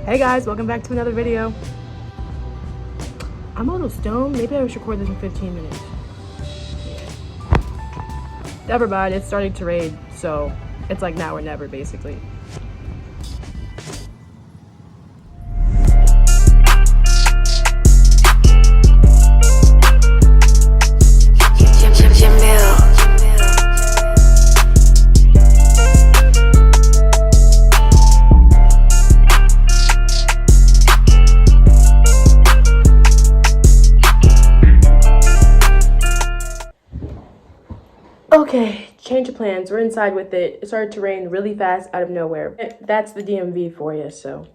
Hey guys, welcome back to another video. I'm a little stoned. Maybe I should record this in 15 minutes. Never mind, it's starting to rain, so it's like now or never, basically. Okay, change of plans. We're inside with it. It started to rain really fast out of nowhere. That's the DMV for you, so.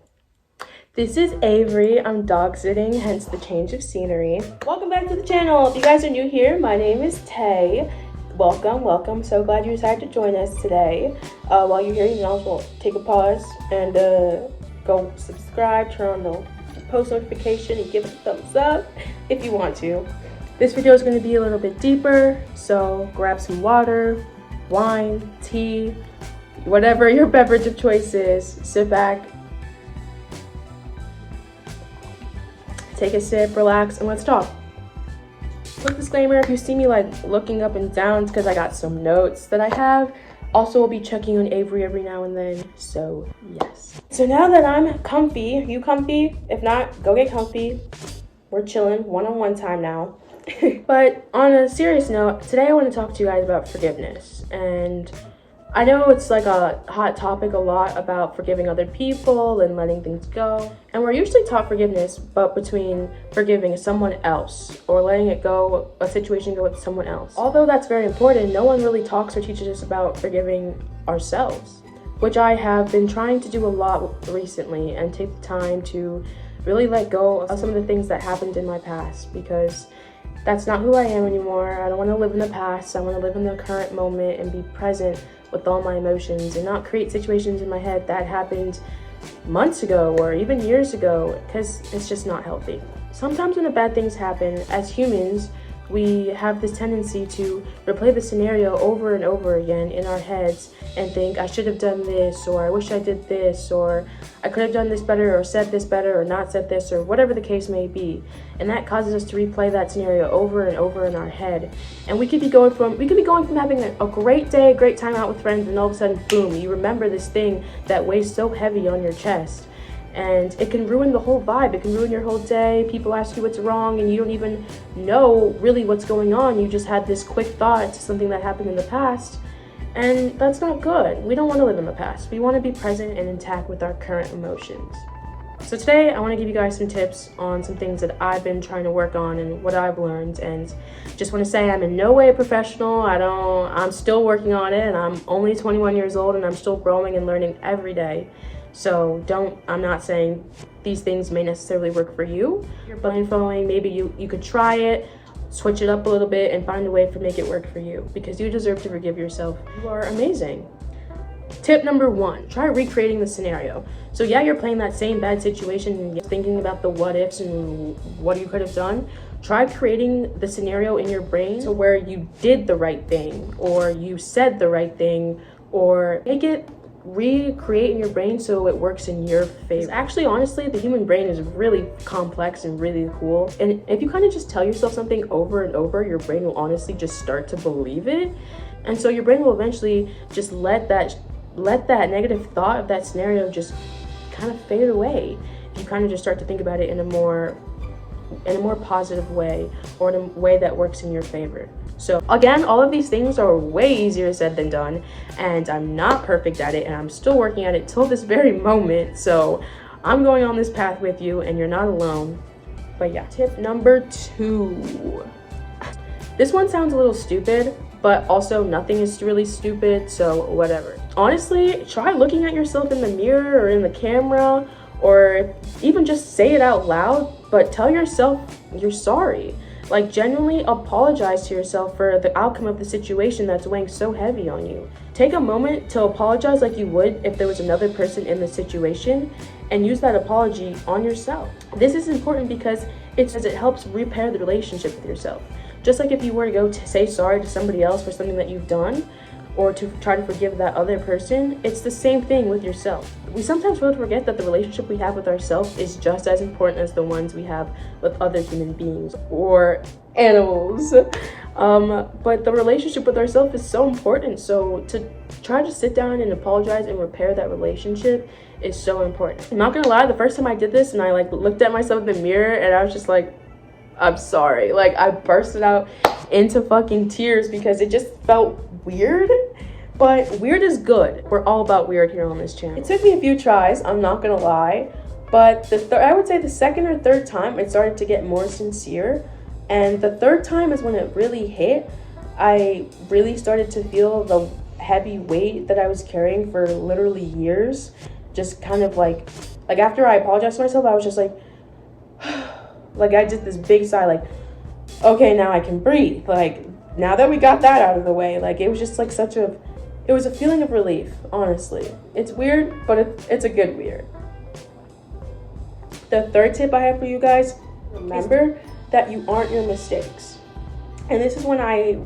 This is Avery. I'm dog sitting, hence the change of scenery. Welcome back to the channel. If you guys are new here, my name is Tay. Welcome. So glad you decided to join us today. While you're here, you can also take a pause and go subscribe, turn on the post notification, and give it a thumbs up if you want to. This video is going to be a little bit deeper, so grab some water, wine, tea, whatever your beverage of choice is. Sit back, take a sip, relax, and let's talk. Quick disclaimer, if you see me like looking up and down, it's because I got some notes that I have. Also, we'll be checking on Avery every now and then, so yes. So now that I'm comfy, you comfy? If not, go get comfy. We're chilling, one-on-one time now. But on a serious note, today I want to talk to you guys about forgiveness. And I know it's like a hot topic a lot about forgiving other people and letting things go. And we're usually taught forgiveness, but between forgiving someone else or letting it go, a situation go with someone else. Although that's very important, no one really talks or teaches us about forgiving ourselves, which I have been trying to do a lot recently and take the time to really let go of some of the things that happened in my past, because that's not who I am anymore. I don't want to live in the past. I want to live in the current moment and be present with all my emotions and not create situations in my head that happened months ago or even years ago, because it's just not healthy. Sometimes when the bad things happen, as humans, we have this tendency to replay the scenario over and over again in our heads and think, I should have done this, or I wish I did this, or I could have done this better, or said this better, or not said this, or whatever the case may be. And that causes us to replay that scenario over and over in our head. And we could be going from having a great day, a great time out with friends, and all of a sudden, boom, you remember this thing that weighs so heavy on your chest. And it can ruin the whole vibe. It can ruin your whole day. People ask you what's wrong and you don't even know really what's going on. You just had this quick thought to something that happened in the past. And that's not good. We don't want to live in the past. We want to be present and intact with our current emotions. So today I want to give you guys some tips on some things that I've been trying to work on and what I've learned. And just want to say I'm in no way a professional. I'm still working on it, and I'm only 21 years old and I'm still growing and learning every day. So I'm not saying these things may necessarily work for you. You're blind following, maybe you could try it, switch it up a little bit, and find a way to make it work for you, because you deserve to forgive yourself. You are amazing. Tip number 1, try recreating the scenario. So yeah, you're playing that same bad situation and thinking about the what ifs and what you could have done. Try creating the scenario in your brain to where you did the right thing, or you said the right thing, or recreate in your brain so it works in your favor. Actually, honestly, the human brain is really complex and really cool. And if you kind of just tell yourself something over and over, your brain will honestly just start to believe it. And so your brain will eventually just let that negative thought of that scenario just kind of fade away. You kind of just start to think about it in a more positive way, or in a way that works in your favor. So again, all of these things are way easier said than done, and I'm not perfect at it, and I'm still working at it till this very moment. So I'm going on this path with you, and you're not alone. But yeah, tip number 2. This one sounds a little stupid, but also nothing is really stupid, so whatever. Honestly, try looking at yourself in the mirror or in the camera, or even just say it out loud, but tell yourself you're sorry. Like, genuinely apologize to yourself for the outcome of the situation that's weighing so heavy on you. Take a moment to apologize like you would if there was another person in the situation, and use that apology on yourself. This is important because it helps repair the relationship with yourself. Just like if you were to go to say sorry to somebody else for something that you've done, or to try to forgive that other person, it's the same thing with yourself. We sometimes fail to forget that the relationship we have with ourselves is just as important as the ones we have with other human beings or animals. But the relationship with ourselves is so important. So to try to sit down and apologize and repair that relationship is so important. I'm not gonna lie, the first time I did this and I like looked at myself in the mirror and I was just like, I'm sorry. Like, I bursted out into fucking tears because it just felt weird. But weird is good. We're all about weird here on this channel. It took me a few tries, I'm not gonna lie. But I would say the second or third time, it started to get more sincere. And the third time is when it really hit. I really started to feel the heavy weight that I was carrying for literally years. Just kind of like after I apologized to myself, I was just like, like I did this big sigh, like, okay, now I can breathe. Like, now that we got that out of the way, like, it was just like it was a feeling of relief, honestly. It's weird, but it's a good weird. The third tip I have for you guys, remember that you aren't your mistakes. And this is when I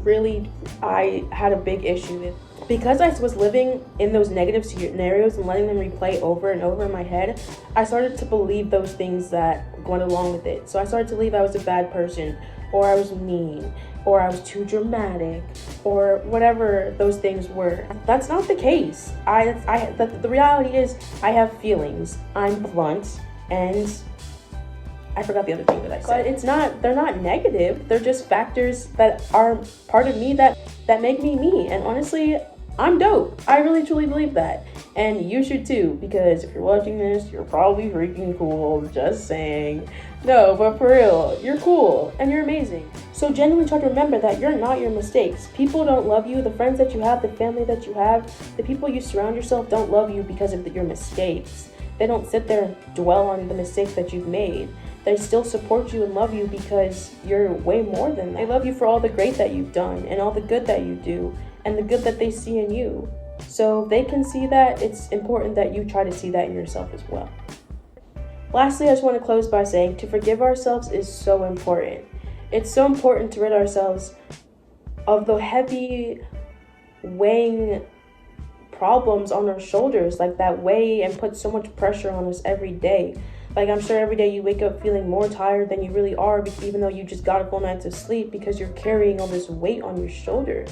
had a big issue with. Because I was living in those negative scenarios and letting them replay over and over in my head, I started to believe those things that went along with it. So I started to believe I was a bad person, or I was mean, or I was too dramatic, or whatever those things were. That's not the case. The reality is I have feelings. I'm blunt, and I forgot the other thing that I said. But they're not negative. They're just factors that are part of me that make me me. And honestly, I'm dope. I really truly believe that. And you should too, because if you're watching this, you're probably freaking cool. Just saying. No, but for real, you're cool and you're amazing. So genuinely try to remember that you're not your mistakes. People don't love you. The friends that you have, the family that you have, the people you surround yourself don't love you because of your mistakes. They don't sit there and dwell on the mistakes that you've made. They still support you and love you because you're way more than that. They love you for all the great that you've done and all the good that you do and the good that they see in you. So if they can see that, it's important that you try to see that in yourself as well. Lastly, I just want to close by saying to forgive ourselves is so important. It's so important to rid ourselves of the heavy weighing problems on our shoulders, like that weigh and put so much pressure on us every day. Like, I'm sure every day you wake up feeling more tired than you really are, even though you just got a full night of sleep, because you're carrying all this weight on your shoulder.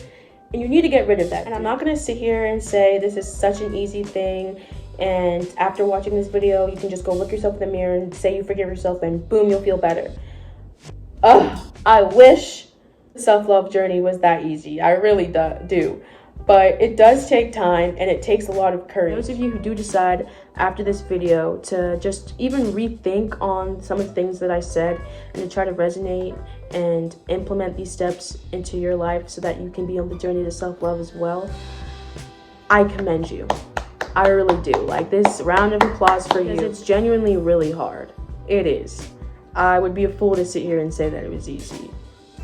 And you need to get rid of that. And I'm not going to sit here and say this is such an easy thing, and after watching this video, you can just go look yourself in the mirror and say you forgive yourself and boom, you'll feel better. I wish the self-love journey was that easy. I really do. But it does take time and it takes a lot of courage. Those of you who do decide after this video to just even rethink on some of the things that I said and to try to resonate and implement these steps into your life so that you can be on the journey to self-love as well, I commend you. I really do. Like, this round of applause for you. Because it's genuinely really hard. It is. I would be a fool to sit here and say that it was easy.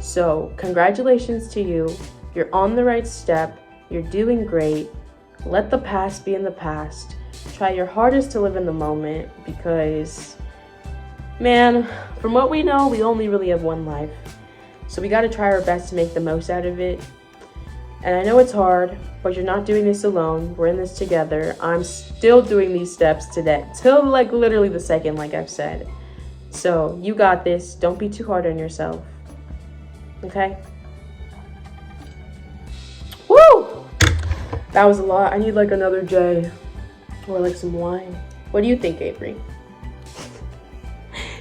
So congratulations to you. You're on the right step. You're doing great. Let the past be in the past. Try your hardest to live in the moment because, man, from what we know, we only really have one life. So we got to try our best to make the most out of it. And I know it's hard, but you're not doing this alone. We're in this together. I'm still doing these steps today, till like literally the second, like I've said. So you got this. Don't be too hard on yourself. Okay? Woo! That was a lot. I need like another J or like some wine. What do you think, Avery?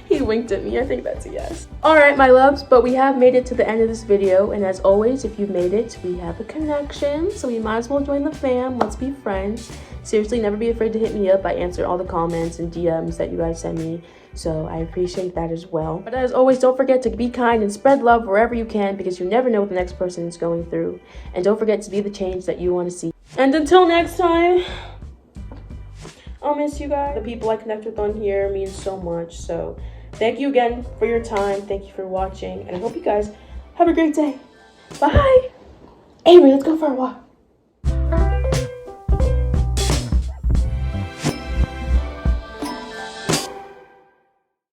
He winked at me. I think that's a yes. All right, my loves, but we have made it to the end of this video. And as always, if you've made it, we have a connection. So we might as well join the fam. Let's be friends. Seriously, never be afraid to hit me up. I answer all the comments and DMs that you guys send me. So I appreciate that as well. But as always, don't forget to be kind and spread love wherever you can, because you never know what the next person is going through. And don't forget to be the change that you want to see. And until next time, I'll miss you guys. The people I connect with on here mean so much. So thank you again for your time. Thank you for watching. And I hope you guys have a great day. Bye. Avery, let's go for a walk.